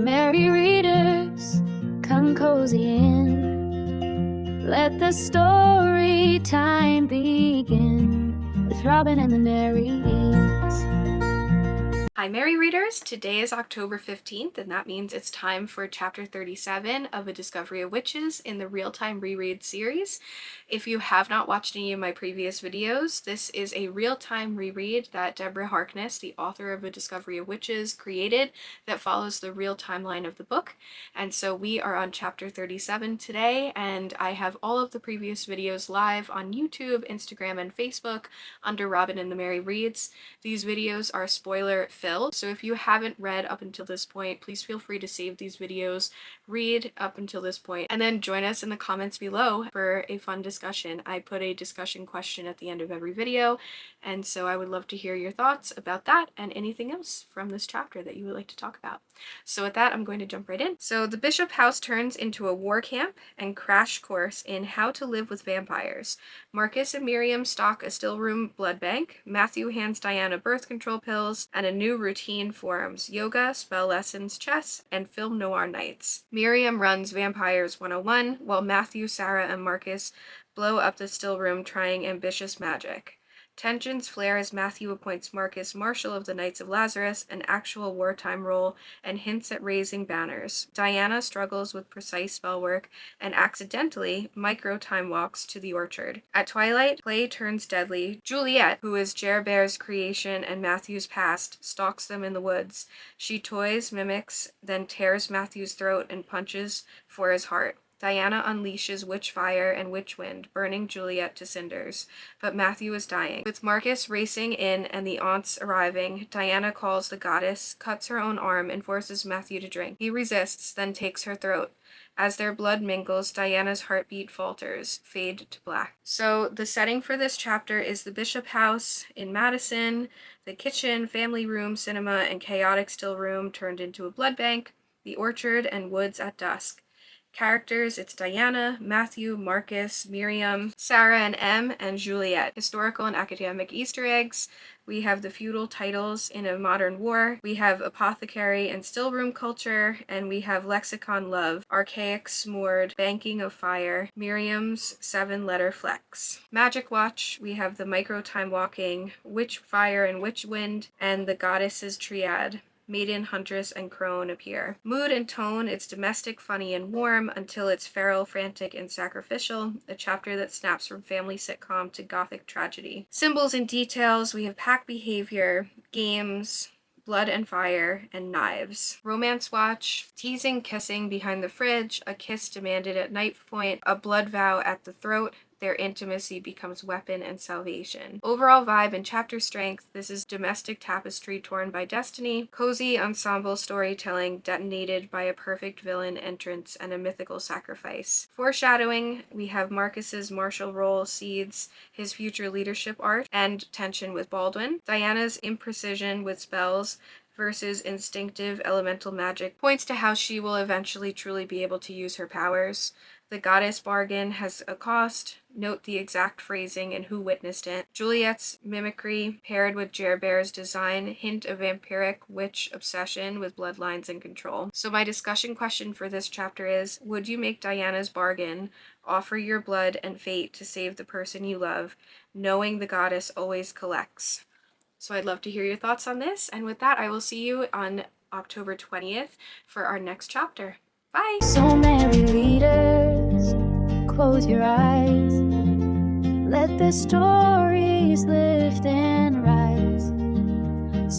merry readers, come cozy in. Let the story time begin with Robin and the Merry Readers. Hi Merry Readers! Today is October 15th and that means it's time for chapter 37 of A Discovery of Witches in the real-time reread series. If you have not watched any of my previous videos, this is a real-time reread that Deborah Harkness, the author of A Discovery of Witches, created that follows the real timeline of the book. And so we are on chapter 37 today, and I have all of the previous videos live on YouTube, Instagram, and Facebook under Robin and the Merry Reads. These videos are spoiler filled, so if you haven't read up until this point, please feel free to save these videos, read up until this point, and then join us in the comments below for a fun discussion. I put a discussion question at the end of every video, and so I would love to hear your thoughts about that and anything else from this chapter that you would like to talk about. So with that, I'm going to jump right in. So the Bishop house turns into a war camp and crash course in how to live with vampires. Marcus and Miriam stock a stillroom blood bank. Matthew hands Diana birth control pills, and a new routine forms: yoga, spell lessons, chess, and film noir nights. Miriam runs Vampires 101, while Matthew, Sarah, and Marcus blow up the stillroom trying ambitious magic. Tensions flare as Matthew appoints Marcus Marshal of the Knights of Lazarus, an actual wartime role, and hints at raising banners. Diana struggles with precise spellwork and accidentally micro-time walks to the orchard. At twilight, play turns deadly. Juliette, who is Gerbert's creation and Matthew's past, stalks them in the woods. She toys, mimics, then tears Matthew's throat and punches for his heart. Diana unleashes Witchfire and Witchwind, burning Juliette to cinders, but Matthew is dying. With Marcus racing in and the aunts arriving, Diana calls the goddess, cuts her own arm, and forces Matthew to drink. He resists, then takes her throat. As their blood mingles, Diana's heartbeat falters, fade to black. So the setting for this chapter is the Bishop house in Madison, the kitchen, family room, cinema, and chaotic still room turned into a blood bank, the orchard, and woods at dusk. Characters, it's Diana, Matthew, Marcus, Miriam, Sarah and Em, and Juliette. Historical and academic Easter eggs. We have the feudal titles in a modern war. We have apothecary and stillroom culture, and we have lexicon love, archaic smoored, banking of fire, Miriam's 7-letter flex. Magic watch, we have the micro time walking, Witchfire and Witchwind, and the goddesses triad. Maiden, Huntress, and Crone appear. Mood and tone, it's domestic, funny, and warm, until it's feral, frantic, and sacrificial, a chapter that snaps from family sitcom to gothic tragedy. Symbols and details, we have pack behavior, games, blood and fire, and knives. Romance watch, teasing, kissing behind the fridge, a kiss demanded at knife point, a blood vow at the throat. Their intimacy becomes weapon and salvation. Overall vibe and chapter strength, this is domestic tapestry torn by destiny, cozy ensemble storytelling detonated by a perfect villain entrance and a mythical sacrifice. Foreshadowing, we have Marcus's Marshal role seeds his future leadership arc and tension with Baldwin. Diana's imprecision with spells versus instinctive elemental magic points to how she will eventually truly be able to use her powers. The goddess bargain has a cost. Note the exact phrasing and who witnessed it. Juliette's mimicry paired with Gerbert's design hint of vampiric witch obsession with bloodlines and control. So my discussion question for this chapter is, would you make Diana's bargain, offer your blood and fate to save the person you love, knowing the goddess always collects? So I'd love to hear your thoughts on this, and with that I will see you on October 20th for our next chapter. Bye! So merry readers, close your eyes. Let the stories lift and rise.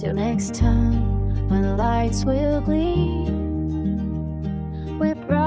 Till next time, when lights will gleam, we're bright.